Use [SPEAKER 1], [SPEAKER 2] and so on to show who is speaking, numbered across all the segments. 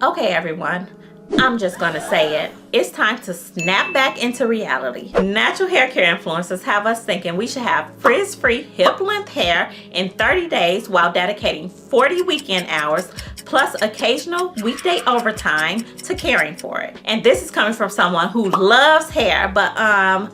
[SPEAKER 1] Okay, everyone, I'm just gonna say it. It's time to snap back into reality. Natural hair care influencers have us thinking we should have frizz-free hip-length hair in 30 days while dedicating 40 weekend hours plus occasional weekday overtime to caring for it. And this is coming from someone who loves hair, but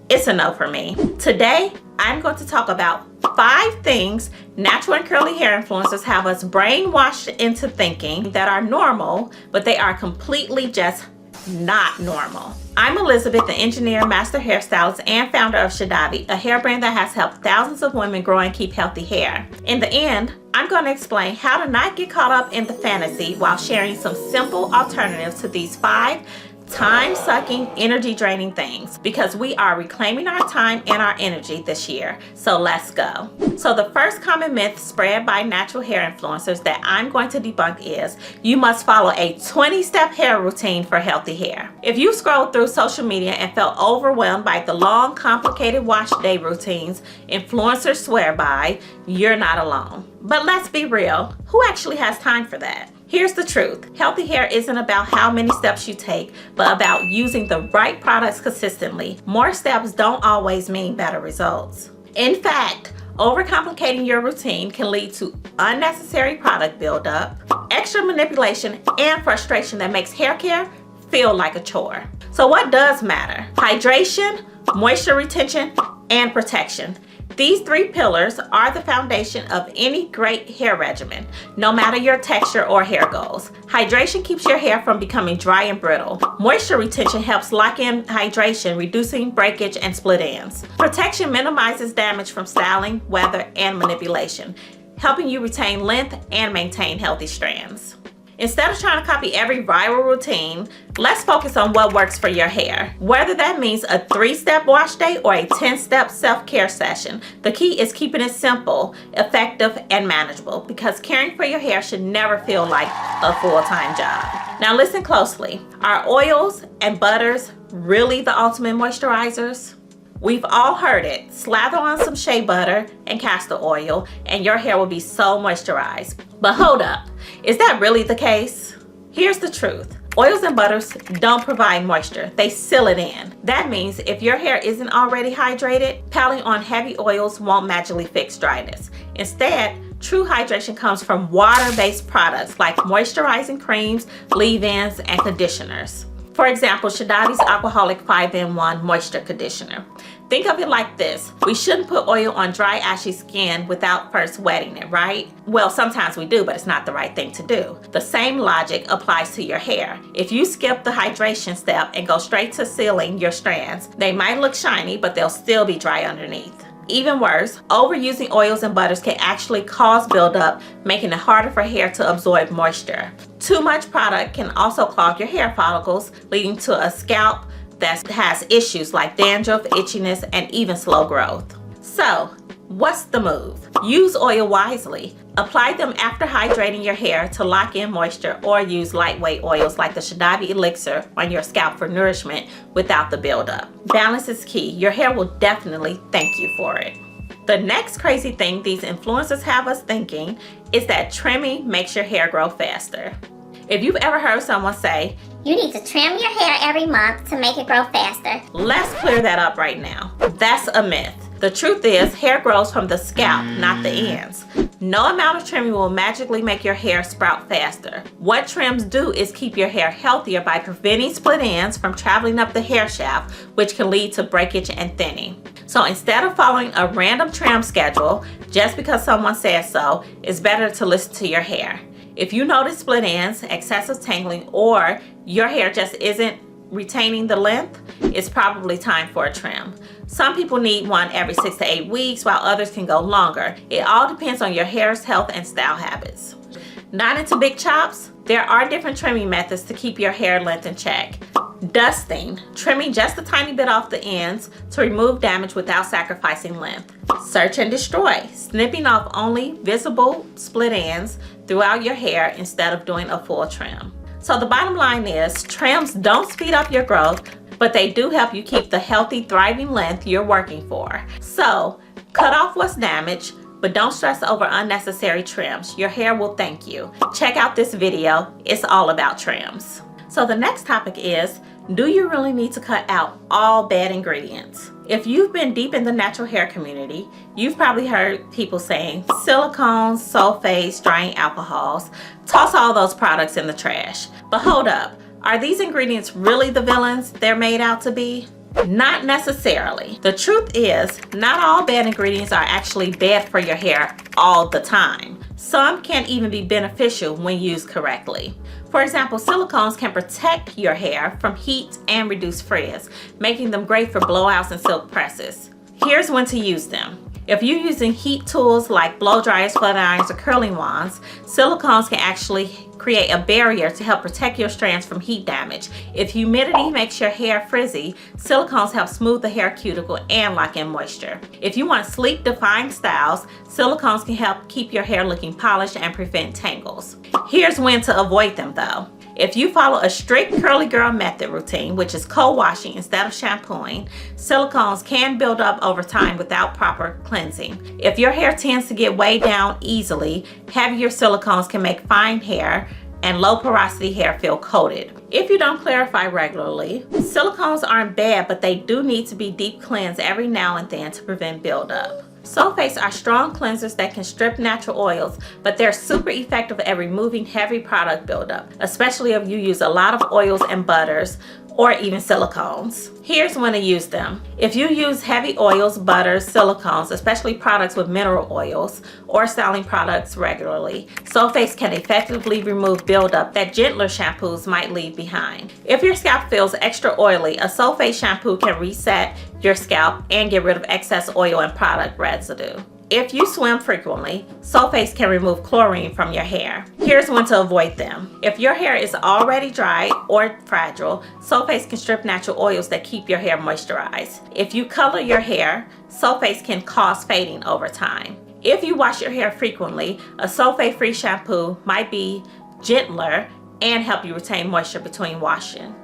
[SPEAKER 1] it's a no for me. Today, I'm going to talk about 5 things natural and curly hair influencers have us brainwashed into thinking that are normal, but they are completely just not normal. I'm Elizabeth, the engineer, master hairstylist, and founder of Shedavi, a hair brand that has helped thousands of women grow and keep healthy hair. In the end, I'm going to explain how to not get caught up in the fantasy while sharing some simple alternatives to these 5 time-sucking, energy-draining things, because we are reclaiming our time and our energy this year. So let's go. So the first common myth spread by natural hair influencers that I'm going to debunk is you must follow a 20-step hair routine for healthy hair. If you scrolled through social media and felt overwhelmed by the long, complicated wash day routines influencers swear by, you're not alone. But let's be real, who actually has time for that? Here's the truth. Healthy hair isn't about how many steps you take, but about using the right products consistently. More steps don't always mean better results. In fact, overcomplicating your routine can lead to unnecessary product buildup, extra manipulation, and frustration that makes hair care feel like a chore. So what does matter? Hydration, moisture retention, and protection. These 3 pillars are the foundation of any great hair regimen, no matter your texture or hair goals. Hydration keeps your hair from becoming dry and brittle. Moisture retention helps lock in hydration, reducing breakage and split ends. Protection minimizes damage from styling, weather, and manipulation, helping you retain length and maintain healthy strands. Instead of trying to copy every viral routine, let's focus on what works for your hair. Whether that means a 3-step wash day or a 10-step self-care session, the key is keeping it simple, effective, and manageable, because caring for your hair should never feel like a full-time job. Now listen closely. Are oils and butters really the ultimate moisturizers? We've all heard it. Slather on some shea butter and castor oil and your hair will be so moisturized. But hold up, is that really the case? Here's the truth. Oils and butters don't provide moisture, they seal it in. That means if your hair isn't already hydrated, piling on heavy oils won't magically fix dryness. Instead, true hydration comes from water-based products like moisturizing creams, leave-ins, and conditioners. For example, Shedavi's Alcoholic 5-in-1 Moisture Conditioner. Think of it like this. We shouldn't put oil on dry, ashy skin without first wetting it, right? Well, sometimes we do, but it's not the right thing to do. The same logic applies to your hair. If you skip the hydration step and go straight to sealing your strands, they might look shiny, but they'll still be dry underneath. Even worse, overusing oils and butters can actually cause buildup, making it harder for hair to absorb moisture. Too much product can also clog your hair follicles, leading to a scalp that has issues like dandruff, itchiness, and even slow growth. So, what's the move? Use oil wisely. Apply them after hydrating your hair to lock in moisture, or use lightweight oils like the Shedavi Elixir on your scalp for nourishment without the buildup. Balance is key. Your hair will definitely thank you for it. The next crazy thing these influencers have us thinking is that trimming makes your hair grow faster. If you've ever heard someone say,
[SPEAKER 2] "You need to trim your hair every month to make it grow faster,"
[SPEAKER 1] let's clear that up right now. That's a myth. The truth is, hair grows from the scalp, not the ends. No amount of trimming will magically make your hair sprout faster. What trims do is keep your hair healthier by preventing split ends from traveling up the hair shaft, which can lead to breakage and thinning. So instead of following a random trim schedule, just because someone says so, it's better to listen to your hair. If you notice split ends, excessive tangling, or your hair just isn't retaining the length, it's probably time for a trim. Some people need one every 6 to 8 weeks, while others can go longer. It all depends on your hair's health and style habits. Not into big chops? There are different trimming methods to keep your hair length in check. Dusting, trimming just a tiny bit off the ends to remove damage without sacrificing length. Search and destroy, snipping off only visible split ends throughout your hair instead of doing a full trim. So the bottom line is, trims don't speed up your growth, but they do help you keep the healthy, thriving length you're working for. So cut off what's damaged, but don't stress over unnecessary trims. Your hair will thank you. Check out this video. It's all about trims. So the next topic is, do you really need to cut out all bad ingredients? If you've been deep in the natural hair community, you've probably heard people saying silicones, sulfates, drying alcohols, toss all those products in the trash. But hold up, are these ingredients really the villains they're made out to be? Not necessarily. The truth is, not all bad ingredients are actually bad for your hair all the time. Some can even be beneficial when used correctly. For example, silicones can protect your hair from heat and reduce frizz, making them great for blowouts and silk presses. Here's when to use them. If you're using heat tools like blow dryers, flat irons, or curling wands, silicones can actually create a barrier to help protect your strands from heat damage. If humidity makes your hair frizzy, silicones help smooth the hair cuticle and lock in moisture. If you want sleek, defined styles, silicones can help keep your hair looking polished and prevent tangles. Here's when to avoid them though. If you follow a strict curly girl method routine, which is co-washing instead of shampooing, silicones can build up over time without proper cleansing. If your hair tends to get weighed down easily, heavier silicones can make fine hair and low porosity hair feel coated. If you don't clarify regularly, silicones aren't bad, but they do need to be deep cleansed every now and then to prevent buildup. Sulfates are strong cleansers that can strip natural oils, but they're super effective at removing heavy product buildup, especially if you use a lot of oils and butters or even silicones. Here's when to use them. If you use heavy oils, butters, silicones, especially products with mineral oils, or styling products regularly, sulfates can effectively remove buildup that gentler shampoos might leave behind. If your scalp feels extra oily, a sulfate shampoo can reset your scalp and get rid of excess oil and product residue. If you swim frequently, sulfates can remove chlorine from your hair. Here's when to avoid them. If your hair is already dry or fragile, sulfates can strip natural oils that keep your hair moisturized. If you color your hair, sulfates can cause fading over time. If you wash your hair frequently, a sulfate-free shampoo might be gentler and help you retain moisture between washing.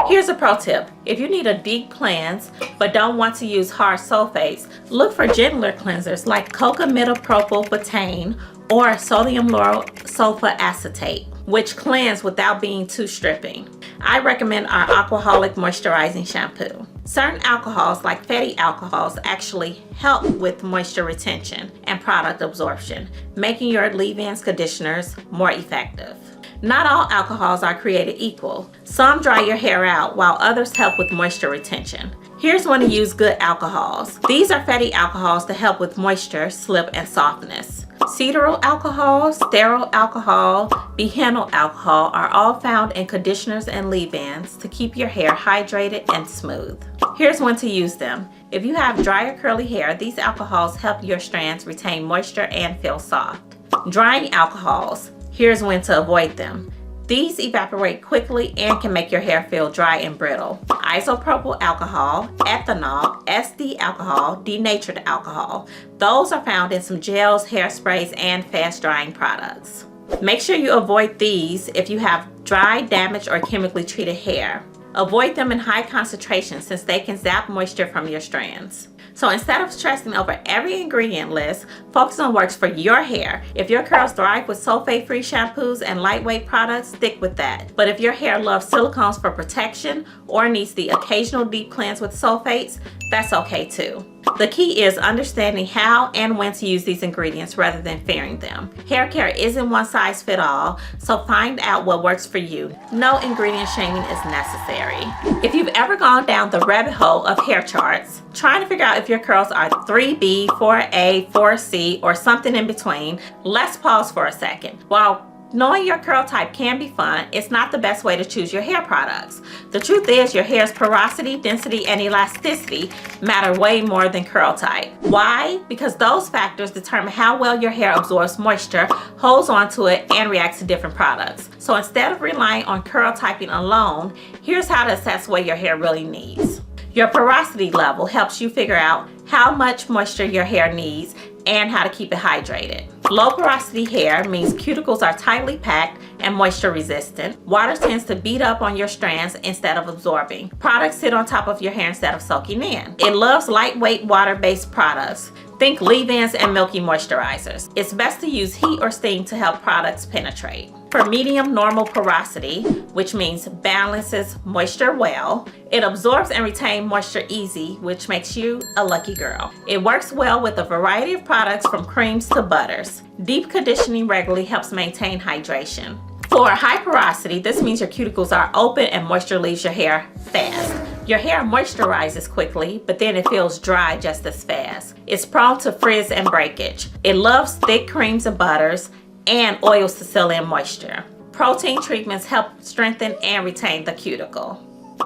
[SPEAKER 1] Here's a pro tip. If you need a deep cleanse but don't want to use hard sulfates, look for gentler cleansers like coca-metopropyl betaine or sodium lauryl sulfur acetate, which cleanse without being too stripping. I recommend our Aquaholic Moisturizing Shampoo. Certain alcohols like fatty alcohols actually help with moisture retention and product absorption, making your leave-in conditioners more effective. Not all alcohols are created equal. Some dry your hair out while others help with moisture retention. Here's when to use good alcohols. These are fatty alcohols to help with moisture, slip, and softness. Cetyl alcohol, stearyl alcohol, bihenyl alcohol are all found in conditioners and leave-ins to keep your hair hydrated and smooth. Here's when to use them. If you have dry or curly hair, these alcohols help your strands retain moisture and feel soft. Drying alcohols. Here's when to avoid them. These evaporate quickly and can make your hair feel dry and brittle. Isopropyl alcohol, ethanol, SD alcohol, denatured alcohol. Those are found in some gels, hairsprays, and fast drying products. Make sure you avoid these if you have dry, damaged, or chemically treated hair. Avoid them in high concentration since they can zap moisture from your strands. So instead of stressing over every ingredient list, focus on what works for your hair. If your curls thrive with sulfate-free shampoos and lightweight products, stick with that. But if your hair loves silicones for protection or needs the occasional deep cleanse with sulfates, that's okay too. The key is understanding how and when to use these ingredients rather than fearing them. Hair care isn't one size fits all, so find out what works for you. No ingredient shaming is necessary. If you've ever gone down the rabbit hole of hair charts, trying to figure out if your curls are 3B, 4A, 4C, or something in between, let's pause for a second. While knowing your curl type can be fun, it's not the best way to choose your hair products. The truth is your hair's porosity, density, and elasticity matter way more than curl type. Why? Because those factors determine how well your hair absorbs moisture, holds onto it, and reacts to different products. So instead of relying on curl typing alone, here's how to assess what your hair really needs. Your porosity level helps you figure out how much moisture your hair needs and how to keep it hydrated. Low porosity hair means cuticles are tightly packed and moisture resistant. Water tends to beat up on your strands instead of absorbing. Products sit on top of your hair instead of soaking in. It loves lightweight water-based products. Think leave-ins and milky moisturizers. It's best to use heat or steam to help products penetrate. For medium normal porosity, which means balances moisture well, it absorbs and retains moisture easy, which makes you a lucky girl. It works well with a variety of products from creams to butters. Deep conditioning regularly helps maintain hydration. For high porosity, this means your cuticles are open and moisture leaves your hair fast. Your hair moisturizes quickly, but then it feels dry just as fast. It's prone to frizz and breakage. It loves thick creams and butters and oils to seal in moisture. Protein treatments help strengthen and retain the cuticle.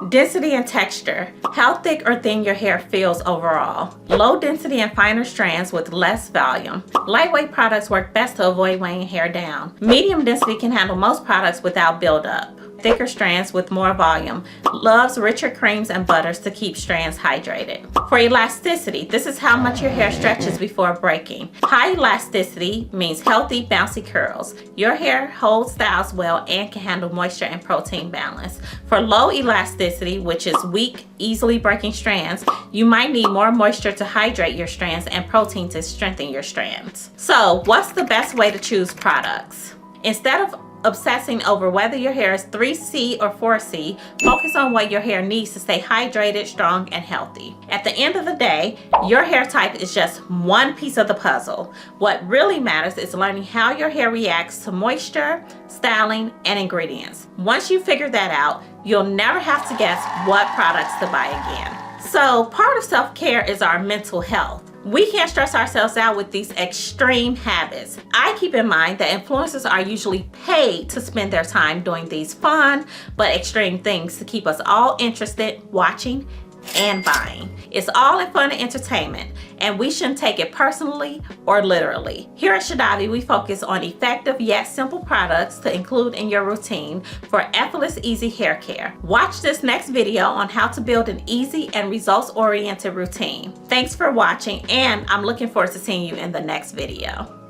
[SPEAKER 1] Density and texture. How thick or thin your hair feels overall. Low density and finer strands with less volume. Lightweight products work best to avoid weighing hair down. Medium density can handle most products without buildup. Thicker strands with more volume. Loves richer creams and butters to keep strands hydrated. For elasticity, this is how much your hair stretches before breaking. High elasticity means healthy, bouncy curls. Your hair holds styles well and can handle moisture and protein balance. For low elasticity, which is weak, easily breaking strands, you might need more moisture to hydrate your strands and protein to strengthen your strands. So, what's the best way to choose products? Instead of obsessing over whether your hair is 3C or 4C, focus on what your hair needs to stay hydrated, strong, and healthy. At the end of the day, your hair type is just one piece of the puzzle. What really matters is learning how your hair reacts to moisture, styling, and ingredients. Once you figure that out, you'll never have to guess what products to buy again. So, part of self-care is our mental health. We can't stress ourselves out with these extreme habits. I keep in mind that influencers are usually paid to spend their time doing these fun but extreme things to keep us all interested, watching, and buying. It's all in fun and entertainment, and we shouldn't take it personally or literally. Here at Shedavi, we focus on effective yet simple products to include in your routine for effortless, easy hair care. Watch this next video on how to build an easy and results-oriented routine. Thanks for watching, and I'm looking forward to seeing you in the next video.